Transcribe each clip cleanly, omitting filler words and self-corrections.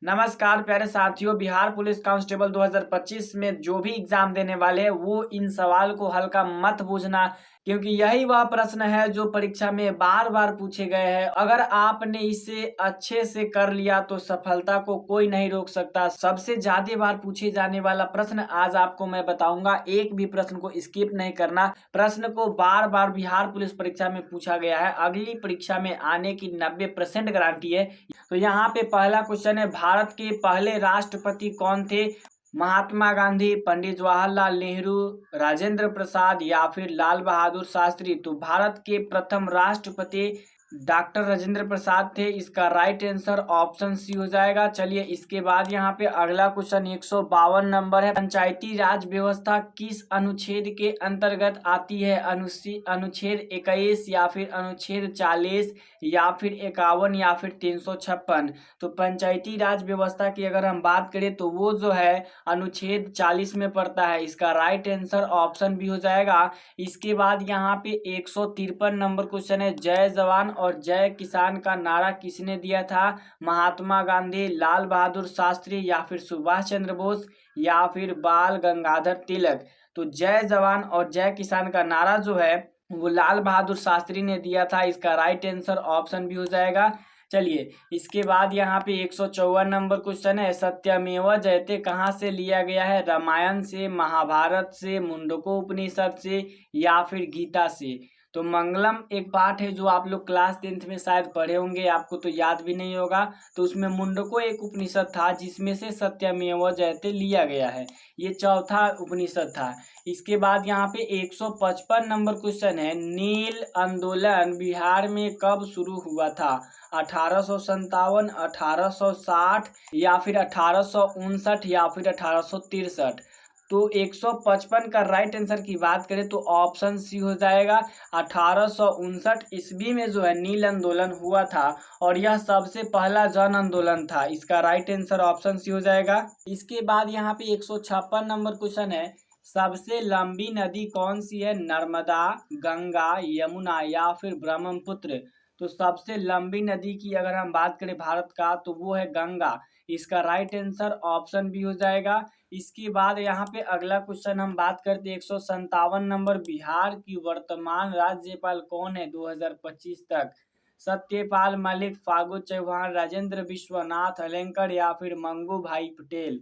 नमस्कार प्यारे साथियों, बिहार पुलिस कांस्टेबल 2025 में जो भी एग्जाम देने वाले हैं वो इन सवाल को हल्का मत पूछना, क्योंकि यही वह प्रश्न है जो परीक्षा में बार बार पूछे गए हैं। अगर आपने इसे अच्छे से कर लिया तो सफलता को कोई नहीं रोक सकता। सबसे ज्यादा बार पूछे जाने वाला प्रश्न आज आपको मैं बताऊंगा। एक भी प्रश्न को स्किप नहीं करना। प्रश्न को बार बार बिहार पुलिस परीक्षा में पूछा गया है, अगली परीक्षा में आने की 90% गारंटी है। तो यहाँ पे पहला क्वेश्चन है, भारत के पहले राष्ट्रपति कौन थे? महात्मा गांधी, पंडित जवाहरलाल नेहरू, राजेंद्र प्रसाद या फिर लाल बहादुर शास्त्री। तो भारत के प्रथम राष्ट्रपति डॉक्टर राजेंद्र प्रसाद थे। इसका राइट आंसर ऑप्शन सी हो जाएगा। चलिए इसके बाद यहाँ पे अगला क्वेश्चन 152 नंबर है, पंचायती राज व्यवस्था किस अनुच्छेद के अंतर्गत आती है? अनुच्छेद 21 या फिर अनुच्छेद 40 या फिर 51 या फिर 356। तो पंचायती राज व्यवस्था की अगर हम बात करें तो वो जो है अनुच्छेद 40 में पड़ता है। इसका राइट आंसर ऑप्शन भी हो जाएगा। इसके बाद यहाँ पे 153 नंबर क्वेश्चन है, जय जवान और जय किसान का नारा किसने दिया था? महात्मा गांधी, लाल बहादुर शास्त्री या फिर सुभाष चंद्र बोस या फिर बाल गंगाधर तिलक। तो जय जवान और जय किसान का नारा जो है वो लाल बहादुर शास्त्री ने दिया था। इसका राइट आंसर ऑप्शन भी हो जाएगा। चलिए इसके बाद यहाँ पे 154 नंबर क्वेश्चन है, सत्यमेव जयते कहाँ से लिया गया है? रामायण से, महाभारत से, मुंडको उपनिषद से या फिर गीता से। तो मंगलम एक पाठ है जो आप लोग क्लास 10th में शायद पढ़े होंगे, आपको तो याद भी नहीं होगा। तो उसमें मुंडको एक उपनिषद था जिसमें से सत्यमेव जयते लिया गया है। ये चौथा उपनिषद था। इसके बाद यहाँ पे 155 नंबर क्वेश्चन है, नील आंदोलन बिहार में कब शुरू हुआ था? 1857, 1860 या फिर 1859 या फिर 1863। तो 155 का राइट आंसर की बात करें तो ऑप्शन सी हो जाएगा। 1859 ईस्वी में जो है नील आंदोलन हुआ था और यह सबसे पहला जन आंदोलन था। इसका राइट आंसर ऑप्शन सी हो जाएगा। इसके बाद यहाँ पे 156 नंबर क्वेश्चन है, सबसे लंबी नदी कौन सी है? नर्मदा, गंगा, यमुना या फिर ब्रह्मपुत्र। तो सबसे लंबी नदी की अगर हम बात करें भारत का तो वो है गंगा। इसका राइट आंसर ऑप्शन भी हो जाएगा। इसके बाद यहाँ पे अगला क्वेश्चन हम बात करते हैं 157 नंबर, बिहार की वर्तमान राज्यपाल कौन है 2025 तक? सत्यपाल मलिक, फागू चौहान, राजेंद्र विश्वनाथ अलेंकर या फिर मंगू भाई पटेल।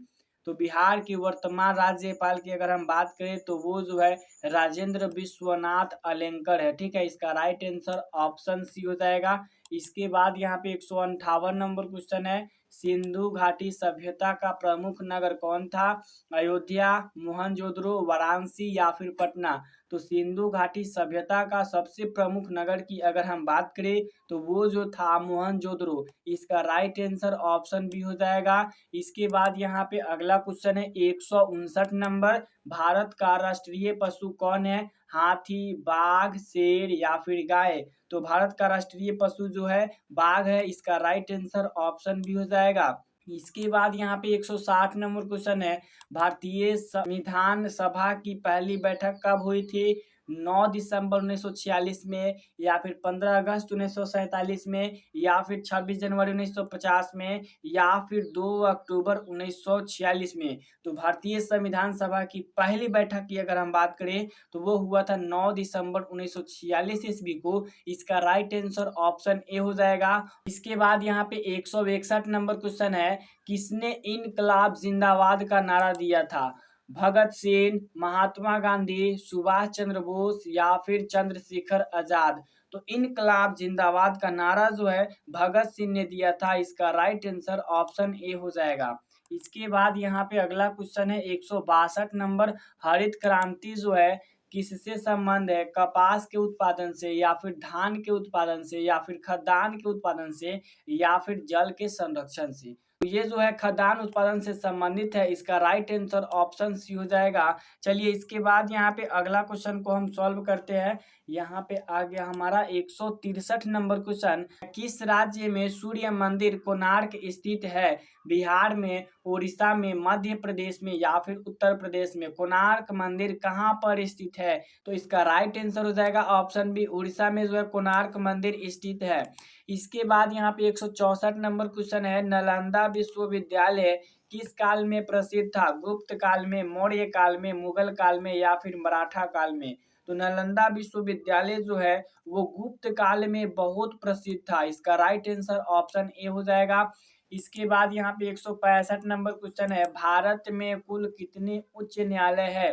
तो बिहार की वर्तमान राज्यपाल की अगर हम बात करें तो वो जो है राजेंद्र विश्वनाथ अलेंकर है। ठीक है, इसका राइट आंसर ऑप्शन सी हो जाएगा। इसके बाद यहाँ पे 158 नंबर क्वेश्चन है, सिंधु घाटी सभ्यता का प्रमुख नगर कौन था? अयोध्या, मोहनजोदड़ो, वाराणसी या फिर पटना। तो सिंधु घाटी सभ्यता का सबसे प्रमुख नगर की अगर हम बात करें तो वो जो था मोहनजोदड़ो। इसका राइट आंसर ऑप्शन भी हो जाएगा। इसके बाद यहाँ पे अगला क्वेश्चन है 159 नंबर, भारत का राष्ट्रीय पशु कौन है? हाथी, बाघ, शेर या फिर गाय। तो भारत का राष्ट्रीय पशु जो है बाघ है। इसका राइट आंसर ऑप्शन भी हो जाएगा। इसके बाद यहाँ पे 160 नंबर क्वेश्चन है, भारतीय संविधान सभा की पहली बैठक कब हुई थी? 9 दिसंबर 1946 में या फिर 15 अगस्त 1947 में या फिर 26 जनवरी 1950 में या फिर 2 अक्टूबर 1946 में। तो भारतीय संविधान सभा की पहली बैठक की अगर हम बात करें तो वो हुआ था 9 दिसंबर 1946 ईस्वी को। इसका राइट आंसर ऑप्शन ए हो जाएगा। इसके बाद यहाँ पे 161 नंबर क्वेश्चन है, किसने इनकलाब जिंदाबाद का नारा दिया था? भगत सिंह, महात्मा गांधी, सुभाष चंद्र बोस या फिर चंद्रशेखर आजाद। तो इनकलाब जिंदाबाद का नारा जो है भगत सिंह ने दिया था। इसका राइट आंसर ऑप्शन ए हो जाएगा। इसके बाद यहाँ पे अगला क्वेश्चन है 162 नंबर, हरित क्रांति जो है किससे संबंध है? कपास के उत्पादन से या फिर धान के उत्पादन से या फिर खाद्यान्न के उत्पादन से या फिर जल के संरक्षण से। तो ये जो है खाद्यान्न उत्पादन से संबंधित है। इसका राइट आंसर ऑप्शन सी हो जाएगा। चलिए इसके बाद यहाँ पे अगला क्वेश्चन को हम सॉल्व करते हैं। यहाँ पे आ गया हमारा 163 नंबर क्वेश्चन, किस राज्य में सूर्य मंदिर कोणार्क स्थित है? बिहार में, उड़ीसा में, मध्य प्रदेश में या फिर उत्तर प्रदेश में कोणार्क मंदिर कहाँ पर स्थित है? तो इसका राइट आंसर हो जाएगा ऑप्शन बी, उड़ीसा में जो है कोणार्क मंदिर स्थित है। इसके बाद यहाँ पे 164 नंबर क्वेश्चन है, नालंदा विश्वविद्यालय किस काल में प्रसिद्ध था? गुप्त काल में, मौर्य काल में, मुगल काल में या फिर मराठा काल में? तो नालंदा विश्वविद्यालय जो है वो गुप्त काल में बहुत प्रसिद्ध था। इसका राइट आंसर ऑप्शन ए हो जाएगा। इसके बाद यहाँ पे 165 नंबर क्वेश्चन है, भारत में कुल कितने उच्च न्यायालय है?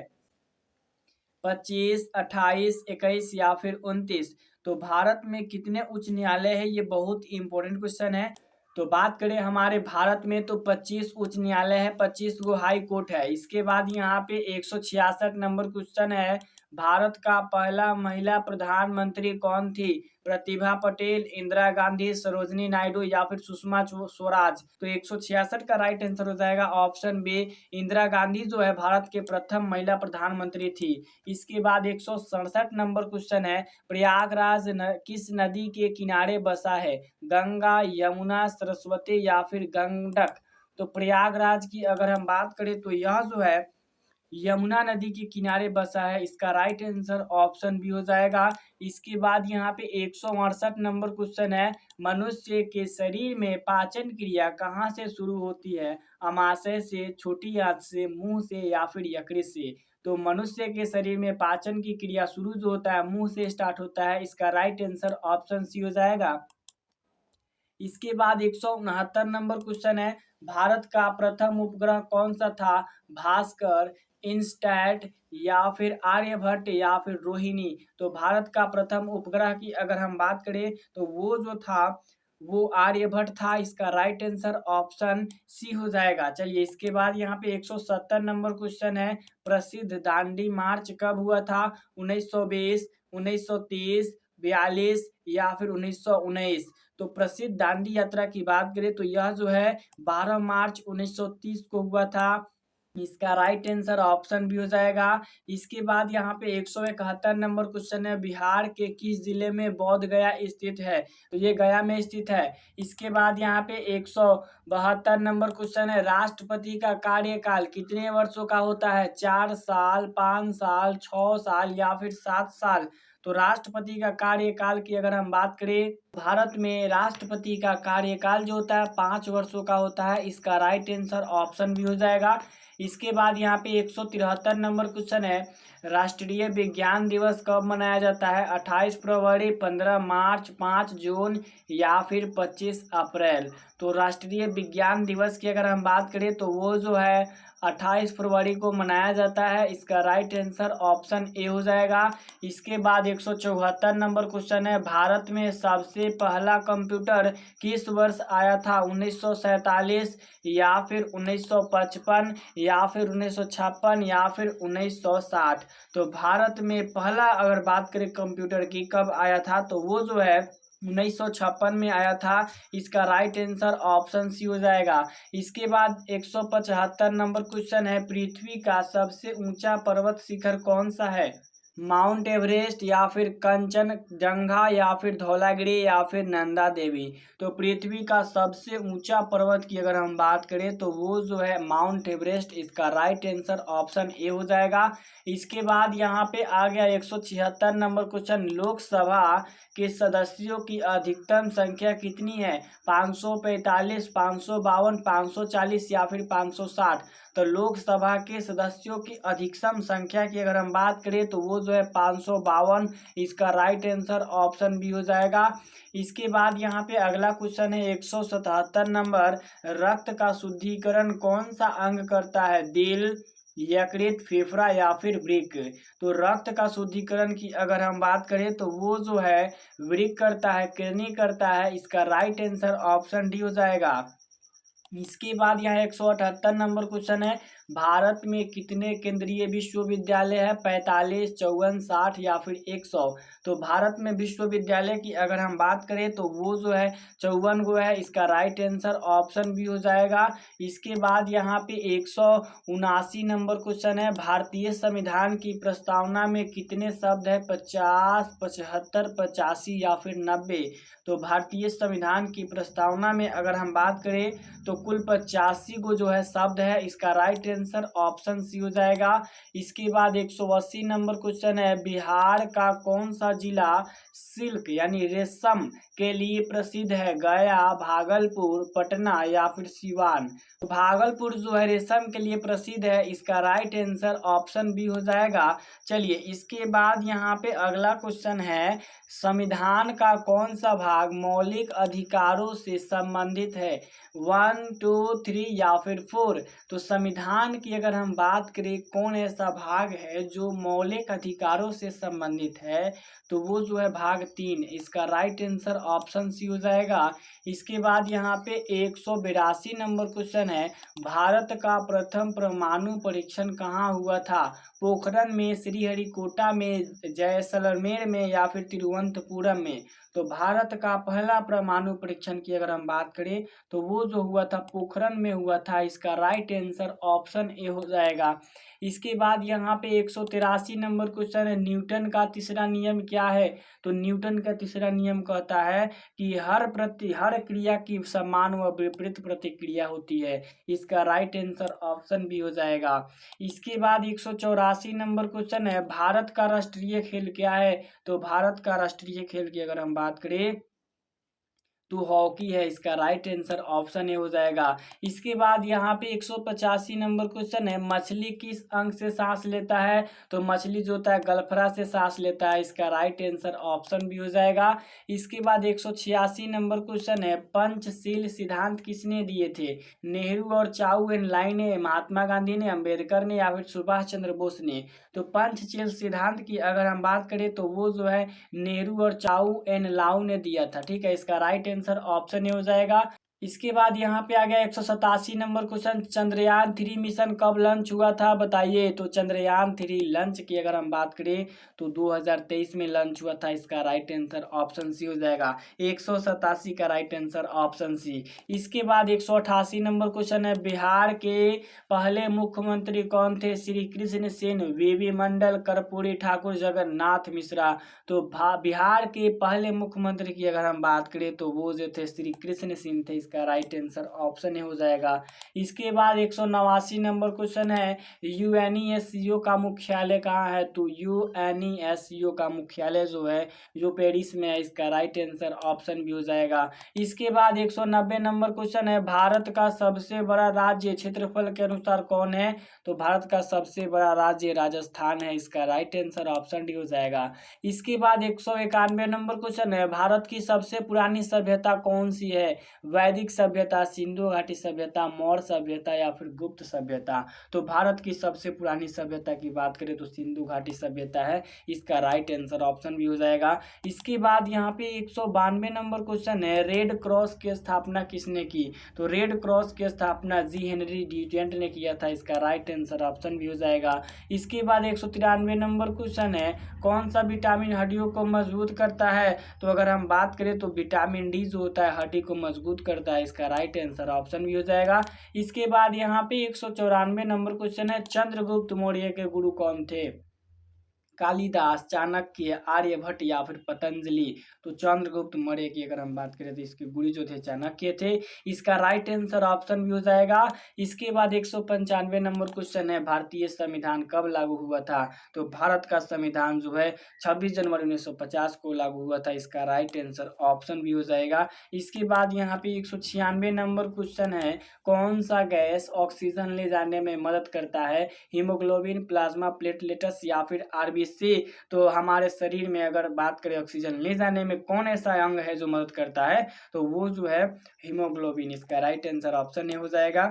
25, 28, 21 या फिर 29? तो भारत में कितने उच्च न्यायालय है, ये बहुत इंपॉर्टेंट क्वेश्चन है। तो बात करें हमारे भारत में तो 25 उच्च न्यायालय है, 25 गो हाई कोर्ट है। इसके बाद यहाँ पे 166 नंबर क्वेश्चन है, भारत का पहला महिला प्रधानमंत्री कौन थी? प्रतिभा पटेल, इंदिरा गांधी, सरोजनी नायडू या फिर सुषमा स्वराज? तो 166 का राइट आंसर हो जाएगा ऑप्शन बी, इंदिरा गांधी जो है भारत के प्रथम महिला प्रधानमंत्री थी। इसके बाद 167 नंबर क्वेश्चन है, प्रयागराज किस नदी के किनारे बसा है? गंगा, यमुना, सरस्वती या फिर गंडक? तो प्रयागराज की अगर हम बात करें तो यह जो है यमुना नदी के किनारे बसा है। इसका राइट आंसर ऑप्शन बी हो जाएगा। इसके बाद यहाँ पे 168 नंबर क्वेश्चन है, मनुष्य के शरीर में पाचन क्रिया कहाँ से शुरू होती है? अमाशय से, छोटी आंत से, मुंह से या फिर यकृत से? तो मनुष्य के शरीर में पाचन की क्रिया शुरू जो होता है मुंह से स्टार्ट होता है। इसका राइट आंसर ऑप्शन सी हो जाएगा। इसके बाद 169 नंबर क्वेश्चन है, भारत का प्रथम उपग्रह कौन सा था? भास्कर, इनस्टैट या फिर आर्यभट्ट या फिर रोहिणी? तो भारत का प्रथम उपग्रह की अगर हम बात करें तो वो जो था वो आर्यभट्ट था। इसका राइट आंसर ऑप्शन सी हो जाएगा। चलिए इसके बाद यहाँ पे 170 नंबर क्वेश्चन है, प्रसिद्ध दांडी मार्च कब हुआ था? 1920, 1930, 42 या फिर 1919? तो प्रसिद्ध दांडी यात्रा की बात करें तो यह जो है 12 मार्च 1930 को हुआ था। इसका राइट आंसर ऑप्शन भी हो जाएगा। इसके बाद यहाँ पे 171 नंबर क्वेश्चन है, बिहार के किस जिले में बोध गया स्थित है? तो ये गया में स्थित है। इसके बाद यहाँ पे 172 नंबर क्वेश्चन है, राष्ट्रपति का कार्यकाल कितने वर्षों का होता है? 4 साल, 5 साल, 6 साल या फिर 7 साल? तो राष्ट्रपति का कार्यकाल की अगर हम बात करें, भारत में राष्ट्रपति का कार्यकाल जो होता है 5 वर्षों का होता है। इसका राइट आंसर ऑप्शन भी हो जाएगा। इसके बाद यहाँ पे 173 नंबर क्वेश्चन है, राष्ट्रीय विज्ञान दिवस कब मनाया जाता है? 28 फरवरी, 15 मार्च, 5 जून या फिर 25 अप्रैल? तो राष्ट्रीय विज्ञान दिवस की अगर हम बात करें तो वो जो है 28 फरवरी को मनाया जाता है। इसका राइट आंसर ऑप्शन ए हो जाएगा। इसके बाद 174 नंबर क्वेश्चन है, भारत में सबसे पहला कंप्यूटर किस वर्ष आया था? 1947 या फिर 1955 या फिर 1956 या फिर 1960? तो भारत में पहला अगर बात करें कंप्यूटर की कब आया था तो वो जो है 1956 में आया था। इसका राइट आंसर ऑप्शन सी हो जाएगा। इसके बाद 175 नंबर क्वेश्चन है, पृथ्वी का सबसे ऊंचा पर्वत शिखर कौन सा है? माउंट एवरेस्ट या फिर कंचनजंगा या फिर धौलागिरी या फिर नंदा देवी? तो पृथ्वी का सबसे ऊंचा पर्वत की अगर हम बात करें तो वो जो है माउंट एवरेस्ट। इसका राइट आंसर ऑप्शन ए हो जाएगा। इसके बाद यहाँ पे आ गया 176 नंबर क्वेश्चन, लोकसभा के सदस्यों की अधिकतम संख्या कितनी है? 545, 552, 540 या फिर 560? तो लोकसभा के सदस्यों की अधिकतम संख्या की अगर हम बात करें तो वो जो है 552। इसका राइट आंसर ऑप्शन बी हो जाएगा। इसके बाद यहाँ पे अगला क्वेश्चन है 177 नंबर, रक्त का शुद्धिकरण कौन सा अंग करता है? दिल, यकृत, फेफड़ा या फिर वृक्क? तो रक्त का शुद्धिकरण की अगर हम बात करें तो वो जो है वृक्क करता है, किडनी करता है। इसका राइट आंसर ऑप्शन डी हो जाएगा। इसके बाद यहाँ 178 नंबर क्वेश्चन है, भारत में कितने केंद्रीय विश्वविद्यालय है? 45, 54, 60 या फिर 100? तो भारत में विश्वविद्यालय की अगर हम बात करें तो वो जो है 54 गो है, इसका राइट आंसर ऑप्शन बी हो जाएगा। इसके बाद यहाँ पे 179 नंबर क्वेश्चन है, भारतीय संविधान की प्रस्तावना में कितने शब्द है? 50, 75, 85 या फिर 90? तो भारतीय संविधान की प्रस्तावना में अगर हम बात करें तो कुल 85 गो जो है शब्द है, इसका राइट आंसर ऑप्शन सी हो जाएगा। इसके बाद 180 नंबर क्वेश्चन है, बिहार का कौन सा जिला सिल्क यानी रेशम के लिए प्रसिद्ध है? गया, भागलपुर, पटना या फिर सिवान? तो भागलपुर जो है रेशम के लिए प्रसिद्ध है, इसका राइट आंसर ऑप्शन बी हो जाएगा। चलिए इसके बाद यहाँ पे अगला क्वेश्चन है, संविधान का कौन सा भाग मौलिक अधिकारों से संबंधित है? 1, 2, 3 या फिर 4? तो संविधान की अगर हम बात करें कौन ऐसा भाग है जो मौलिक अधिकारों से संबंधित है, तो वो जो है भाग 3, इसका राइट आंसर ऑप्शन सी हो जाएगा। इसके बाद यहाँ पे 182 नंबर क्वेश्चन है, भारत का प्रथम परमाणु परीक्षण कहाँ हुआ था? पोखरण में, श्रीहरिकोटा में, जैसलमेर में या फिर तिरुवनंतपुरम में? तो भारत का पहला परमाणु परीक्षण की अगर हम बात करें तो वो जो हुआ था पोखरण में हुआ था, इसका राइट आंसर ऑप्शन ए हो जाएगा। इसके बाद यहाँ पे 183 नंबर क्वेश्चन है, न्यूटन का तीसरा नियम क्या है? तो न्यूटन का तीसरा नियम कहता है कि हर क्रिया की समान व विपरीत प्रतिक्रिया होती है, इसका राइट आंसर ऑप्शन बी हो जाएगा। इसके बाद 184 नंबर क्वेश्चन है, भारत का राष्ट्रीय खेल क्या है? तो भारत का राष्ट्रीय खेल की अगर हम बात करें तो हॉकी है, इसका राइट आंसर ऑप्शन ए हो जाएगा। इसके बाद यहाँ पे 185 नंबर क्वेश्चन है, मछली किस अंग से सांस लेता है? तो मछली जो होता है गलफरा से सांस लेता है, इसका राइट आंसर ऑप्शन बी हो जाएगा। इसके बाद 186 नंबर क्वेश्चन है, पंचशील सिद्धांत किसने दिए थे? नेहरू और चाउ एंड लाइन ने, महात्मा गांधी ने, अम्बेडकर ने या फिर सुभाष चंद्र बोस ने? तो पंचशील सिद्धांत की अगर हम बात करें तो वो जो है नेहरू और चाउ एन लाउ ने दिया था, ठीक है, इसका राइट आंसर ऑप्शन ए हो जाएगा। इसके बाद यहाँ पे आ गया 187 नंबर क्वेश्चन, चंद्रयान 3 मिशन कब लॉन्च हुआ था? बताइए। तो चंद्रयान 3 लॉन्च की अगर हम बात करें तो 2023 में लॉन्च हुआ था, इसका राइट आंसर ऑप्शन सी हो जाएगा। 187 का राइट आंसर ऑप्शन सी। इसके बाद 188 नंबर क्वेश्चन है, बिहार के पहले मुख्यमंत्री कौन थे? श्री कृष्ण सेन, वीवी मंडल, कर्पूरी ठाकुर, जगन्नाथ मिश्रा? तो बिहार के पहले मुख्यमंत्री की अगर हम बात करें तो वो जो थे श्री कृष्ण सिंह थे, इसका राइट आंसर ऑप्शन ए हो जाएगा। इसके बाद 189 नंबर क्वेश्चन है, यूएनईएससीओ का मुख्यालय कहाँ है? तो यूएनईएससीओ का मुख्यालय जो है जो पेरिस में है, इसका राइट आंसर ऑप्शन भी हो जाएगा। इसके बाद 190 नंबर क्वेश्चन है, भारत का सबसे बड़ा राज्य क्षेत्रफल के अनुसार कौन है? तो भारत का सबसे बड़ा राज्य राजस्थान है, इसका राइट आंसर ऑप्शन डी हो जाएगा। इसके बाद 191 नंबर क्वेश्चन है, भारत की सबसे पुरानी सभ्यता कौन सी है? वैदिक सभ्यता, सिंधु घाटी सभ्यता, मौर्य सभ्यता या फिर गुप्त सभ्यता? तो भारत की सबसे पुरानी सभ्यता की बात करें तो सिंधु घाटी सभ्यता है, इसका राइट आंसर ऑप्शन भी हो जाएगा। इसके बाद यहाँ पे 192 नंबर क्वेश्चन है, रेड क्रॉस की स्थापना किसने की? तो रेड क्रॉस की स्थापना जी हेनरी ड्यूटेंट ने किया था, इसका राइट आंसर ऑप्शन भी हो जाएगा। इसके बाद 193 नंबर क्वेश्चन है, कौन सा विटामिन हड्डियों को मजबूत करता है? तो अगर हम बात करें तो विटामिन डी जो होता है हड्डी को मजबूत करता है, इसका राइट आंसर ऑप्शन भी हो जाएगा। इसके बाद यहाँ पे 194 नंबर क्वेश्चन है, चंद्रगुप्त मौर्य के गुरु कौन थे? कालिदास, चाणक्य, आर्यभट्ट या फिर पतंजलि? तो चंद्रगुप्त मौर्य की अगर हम बात करें तो इसके गुरु जो थे चाणक्य थे, इसका राइट आंसर ऑप्शन भी हो जाएगा। इसके बाद 195 नंबर क्वेश्चन है, भारतीय संविधान कब लागू हुआ था? तो भारत का संविधान जो है 26 जनवरी 1950 को लागू हुआ था, इसका राइट आंसर ऑप्शन भी हो जाएगा। इसके बाद यहाँ पे 196 नंबर क्वेश्चन है, कौन सा गैस ऑक्सीजन ले जाने में मदद करता है? हीमोग्लोबिन, प्लाज्मा, प्लेटलेट्स या फिर आरबीसी? तो हमारे शरीर में अगर बात करें ऑक्सीजन ले जाने में कौन ऐसा अंग है जो मदद करता है? तो वो जो है हीमोग्लोबिन, इसका राइट आंसर ऑप्शन ए हो जाएगा।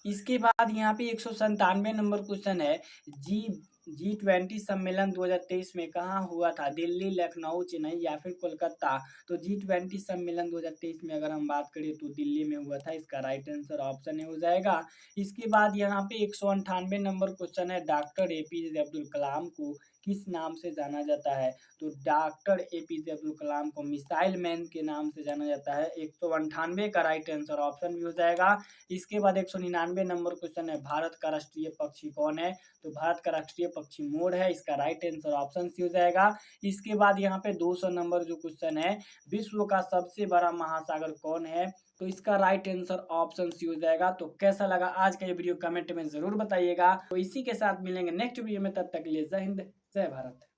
इसके बाद यहाँ पे 197 नंबर क्वेश्चन है, जी G20 सम्मेलन 2023 में कहाँ हुआ था? दिल्ली, लखनऊ, चेन्नई या फिर कोलकाता? तो G20 सम्मेलन 2023 में अगर हम बात करें तो दिल्ली में हुआ था। इसका राइट आंसर ऑप्शन ए हो जाएगा। इसके बाद यहाँ पे 198 नंबर क्वेश्चन है, डॉक्टर एपीजे अब्दुल कलाम को किस नाम से जाना जाता है? तो डॉक्टर एपीजे अब्दुल कलाम को मिसाइल मैन के नाम से जाना जाता है। 198 का राइट आंसर ऑप्शन भी हो जाएगा। इसके बाद 199 नंबर क्वेश्चन है, भारत का राष्ट्रीय पक्षी कौन है? तो भारत का राष्ट्रीय पक्षी मोर है। इसका राइट आंसर ऑप्शन सी हो जाएगा। इसके बाद यहाँ पे 200 नंबर जो क्वेश्चन है, विश्व का सबसे बड़ा महासागर कौन है? तो इसका राइट आंसर ऑप्शन सी हो जाएगा। तो कैसा लगा आज का ये वीडियो कमेंट में जरूर बताइएगा। तो इसी के साथ मिलेंगे नेक्स्ट वीडियो में, तब तक के लिए जय हिंद, जय भारत।